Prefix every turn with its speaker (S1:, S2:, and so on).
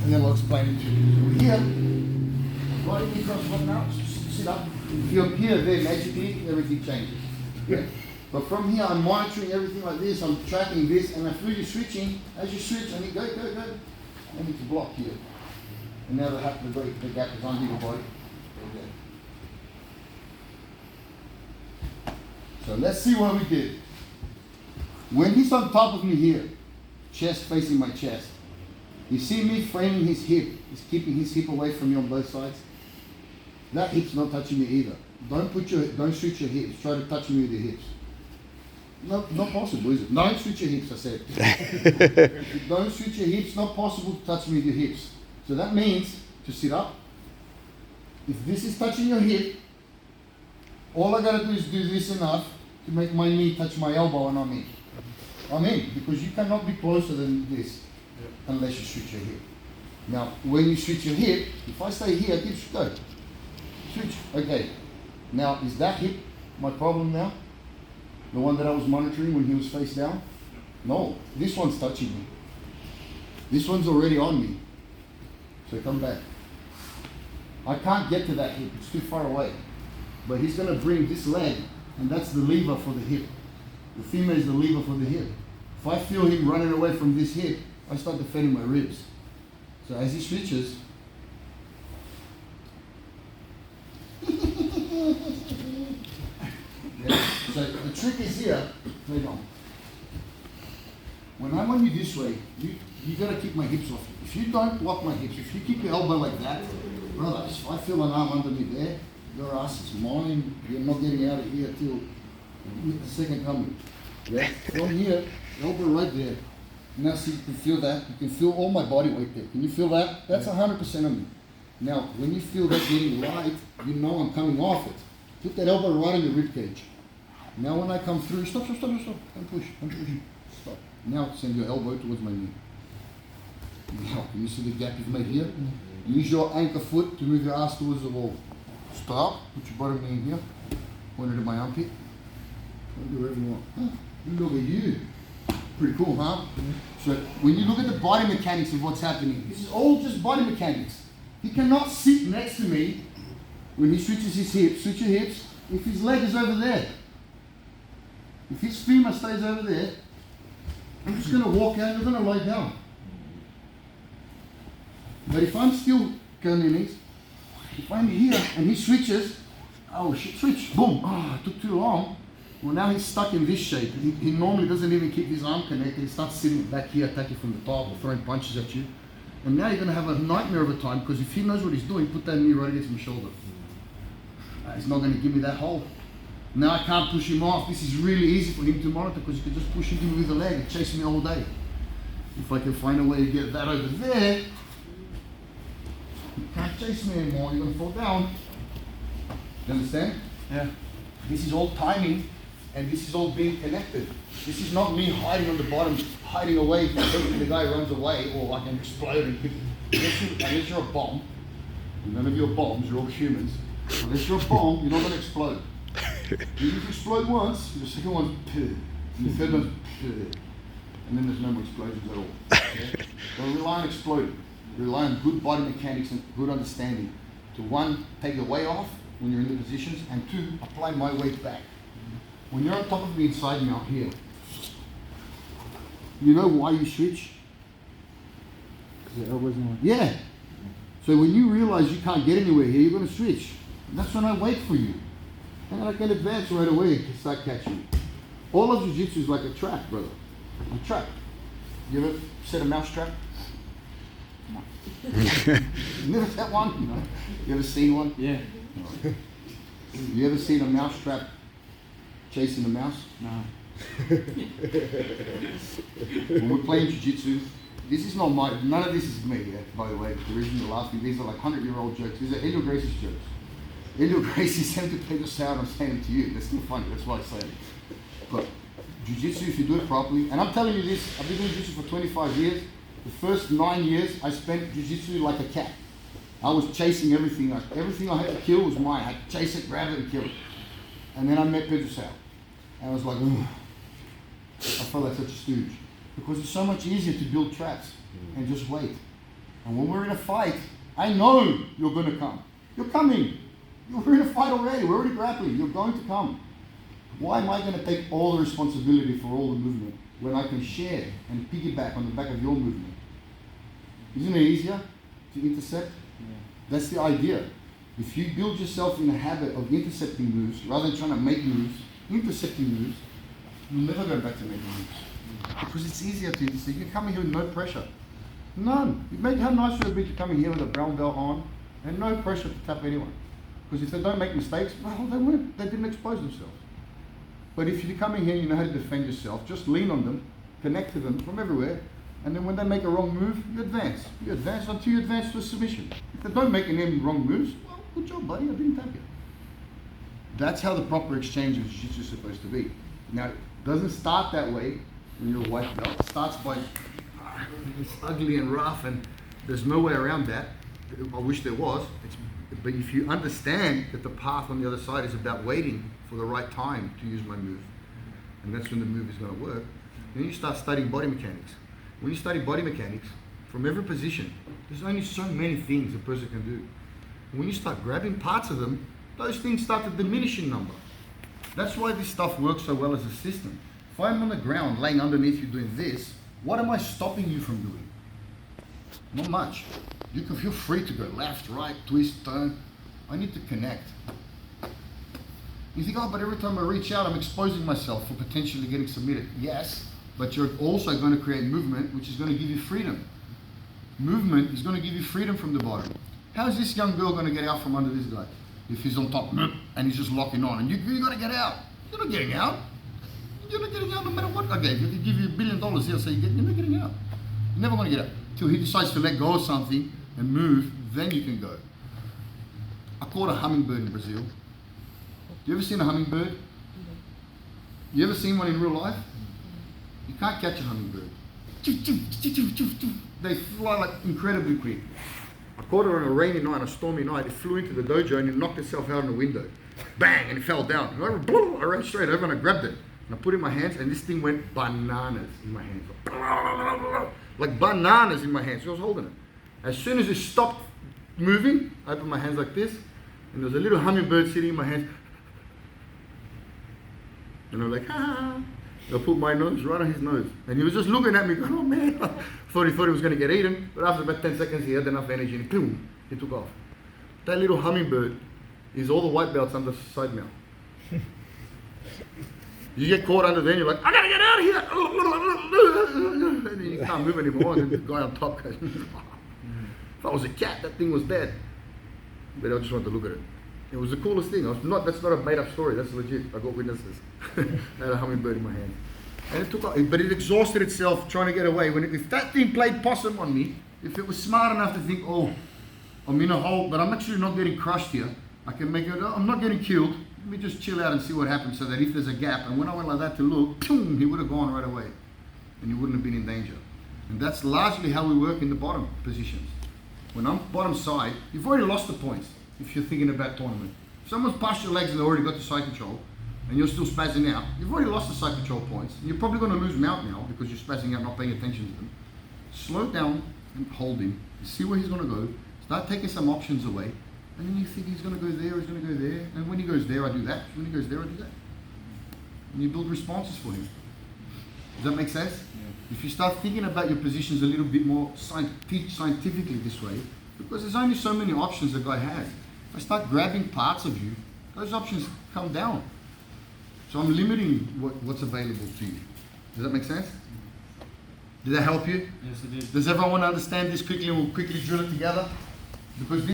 S1: and then I'll explain it to you. So here, right in across right now, sit up. If you appear there magically, everything changes. Okay? But from here, I'm monitoring everything like this, I'm tracking this, and I feel you switching. As you switch, I need go. I need to block here. And now the gap is under your body. Okay. So let's see what we did. When he's on top of me here, chest facing my chest, you see me framing his hip. He's keeping his hip away from me on both sides. That hip's not touching me either. Don't switch your hips. Try to touch me with your hips. No, not possible, is it? Don't switch your hips, I said. Don't switch your hips. Not possible to touch me with your hips. So that means to sit up. If this is touching your hip, all I gotta do is do this enough to make my knee touch my elbow, and I'm in. I'm in, because you cannot be closer than this unless you switch your hip. Now, when you switch your hip, if I stay here, go. Switch. Okay. Now, is that hip my problem now? The one that I was monitoring when he was face down? No. This one's touching me. This one's already on me. So come back. I can't get to that hip. It's too far away. But he's going to bring this leg, and that's the lever for the hip. The femur is the lever for the hip. If I feel him running away from this hip, I start defending my ribs. So as he switches, so the trick is here, hold on. When I'm on you this way, you gotta keep my hips off. If you don't block my hips, if you keep your elbow like that, brother, if I feel an arm under me there, your ass is mine. You're not getting out of here till the second coming. Yeah? From here, elbow right there. Now see, you can feel that. You can feel all my body weight there. Can you feel that? That's 100% of me. Now, when you feel that getting light, you know I'm coming off it. Put that elbow right on your rib cage. Now when I come through, stop. Don't push. Stop. Now send your elbow towards my knee. Now, can you see the gap you've made here? Use your anchor foot to move your ass towards the wall. Stop. Put your bottom knee in here. Point it at my armpit. Do whatever you want. Huh? Look at you. Pretty cool, huh? So when you look at the body mechanics of what's happening, this is all just body mechanics. He cannot sit next to me when he switches his hips. Switch your hips. If his leg is over there, if his femur stays over there, I'm just going to walk out and you're going to lie down. But if I'm still going if I'm here and he switches, oh shit, switch, boom, it took too long. Well, now he's stuck in this shape. He normally doesn't even keep his arm connected. He starts sitting back here, attacking from the top or throwing punches at you. And now you're going to have a nightmare of a time, because if he knows what he's doing, put that knee right against my shoulder. He's not going to give me that hold. Now I can't push him off. This is really easy for him to monitor, because you can just push him with the leg and chase me all day. If I can find a way to get that over there, you can't chase me anymore. You're going to fall down. You understand?
S2: Yeah.
S1: This is all timing, and this is all being connected. This is not me hiding on the bottom, hiding away, hoping the guy runs away, or I can explode and hit him. Unless you're a bomb, none of you are bombs, you're all humans. Unless you're a bomb, you're not going to explode. You just explode once, the second one's and the third one's and then there's no more explosions at all. Okay? Don't rely on exploding. Rely on good body mechanics and good understanding. To one, take the weight off when you're in the positions, and two, apply my weight back. When you're on top of me inside me out here, you know why you switch?
S2: Because the elbow's in.
S1: Yeah. So when you realize you can't get anywhere here, you're going to switch. And that's when I wait for you. And I can advance right away and start catching you. All of jiu-jitsu is like a trap, brother. A trap. You ever set a mouse trap? You never set one? No. You ever seen one?
S2: Yeah.
S1: No. You ever seen a mouse trap chasing a mouse?
S2: No.
S1: When we're playing jiu-jitsu, this is not none of this is me, yeah, by the way. The reason you're laughing, these are like 100-year-old jokes. These are Helio Gracie's jokes. Helio Gracie sent to Pedro Sauer, I'm saying it to you. They're still funny, that's why I say it. But jiu-jitsu, if you do it properly, and I'm telling you this, I've been doing jiu-jitsu for 25 years. The first 9 years, I spent jiu-jitsu like a cat. I was chasing everything. Everything I had to kill was mine. I had to chase it, grab it, and kill it. And then I met Pedro Sauer. And I was like, ugh. I felt like such a stooge. Because it's so much easier to build traps and just wait. And when we're in a fight, I know you're going to come. You're coming. We're in a fight already. We're already grappling. You're going to come. Why am I going to take all the responsibility for all the movement when I can share and piggyback on the back of your movement? Isn't it easier to intercept?
S2: Yeah.
S1: That's the idea. If you build yourself in a habit of intercepting moves rather than trying to make moves, intercepting moves, you'll never go back to making moves. Because it's easier to intercept. You come in here with no pressure. None. How nice would it be to come in here with a brown belt on and no pressure to tap anyone? Because if they don't make mistakes, well, they wouldn't. They didn't expose themselves. But if you come in here and you know how to defend yourself, just lean on them, connect to them from everywhere, and then when they make a wrong move, you advance. You advance until you advance to a submission. If they don't make any wrong moves, well, good job, buddy, I didn't tap you. That's how the proper exchange of jiu-jitsu is supposed to be. Now, it doesn't start that way when you're a white belt. It starts by, it's ugly and rough, and there's no way around that. I wish there was. But if you understand that the path on the other side is about waiting for the right time to use my move, and that's when the move is going to work, then you start studying body mechanics. When you study body mechanics, from every position, there's only so many things a person can do. And when you start grabbing parts of them, those things start to diminish in number. That's why this stuff works so well as a system. If I'm on the ground laying underneath you doing this, what am I stopping you from doing? Not much. You can feel free to go left, right, twist, turn. I need to connect. You think, oh, but every time I reach out, I'm exposing myself for potentially getting submitted. Yes, but you're also going to create movement, which is going to give you freedom. Movement is going to give you freedom from the bottom. How is this young girl going to get out from under this guy? If he's on top and he's just locking on, and you got to get out. You're not getting out. You're not getting out no matter what I gave you. I could give you $1 billion here, so you're not getting out. You're never going to get out. Till he decides to let go of something and move, then you can go. I caught a hummingbird in Brazil. You ever seen a hummingbird? You ever seen one in real life? You can't catch a hummingbird. They fly like incredibly quick. I caught her on a rainy night, a stormy night. It flew into the dojo and it knocked itself out on the window. Bang! And it fell down. And I ran straight over and I grabbed it. And I put it in my hands and this thing went bananas in my hands. Like bananas in my hands. So I was holding it. As soon as it stopped moving, I opened my hands like this. And there was a little hummingbird sitting in my hands. And I was like, ha! I put my nose right on his nose. And he was just looking at me going, oh man. thought he was going to get eaten. But after about 10 seconds, he had enough energy and boom, he took off. That little hummingbird is all the white belts under side mount. You get caught under there and you're like, I gotta get out of here. And then you can't move anymore. And then the guy on top goes, if I was a cat, that thing was dead. But I just wanted to look at it. It was the coolest thing. That's not a made up story. That's legit. I got witnesses. I had a hummingbird in my hand. And it took off, but it exhausted itself trying to get away. If that thing played possum on me, if it was smart enough to think, oh, I'm in a hole, but I'm actually not getting crushed here. I can make it, I'm not getting killed. Let me just chill out and see what happens so that if there's a gap, and when I went like that to look, boom, he would have gone right away. And he wouldn't have been in danger. And that's largely how we work in the bottom positions. When I'm bottom side, you've already lost the points if you're thinking about tournament. If someone's passed your legs and already got the side control, and you're still spazzing out, you've already lost the side control points. You're probably going to lose mount now because you're spazzing out, not paying attention to them. Slow down and hold him. See where he's going to go. Start taking some options away. And then you think he's going to go there, he's going to go there. And when he goes there, I do that. When he goes there, I do that. And you build responses for him. Does that make sense? Yeah. If you start thinking about your positions a little bit more scientifically this way, because there's only so many options a guy has. If I start grabbing parts of you, those options come down. So I'm limiting what's available to you. Does that make sense? Did that help you?
S2: Yes, it did.
S1: Does everyone understand this quickly and we'll quickly drill it together? Because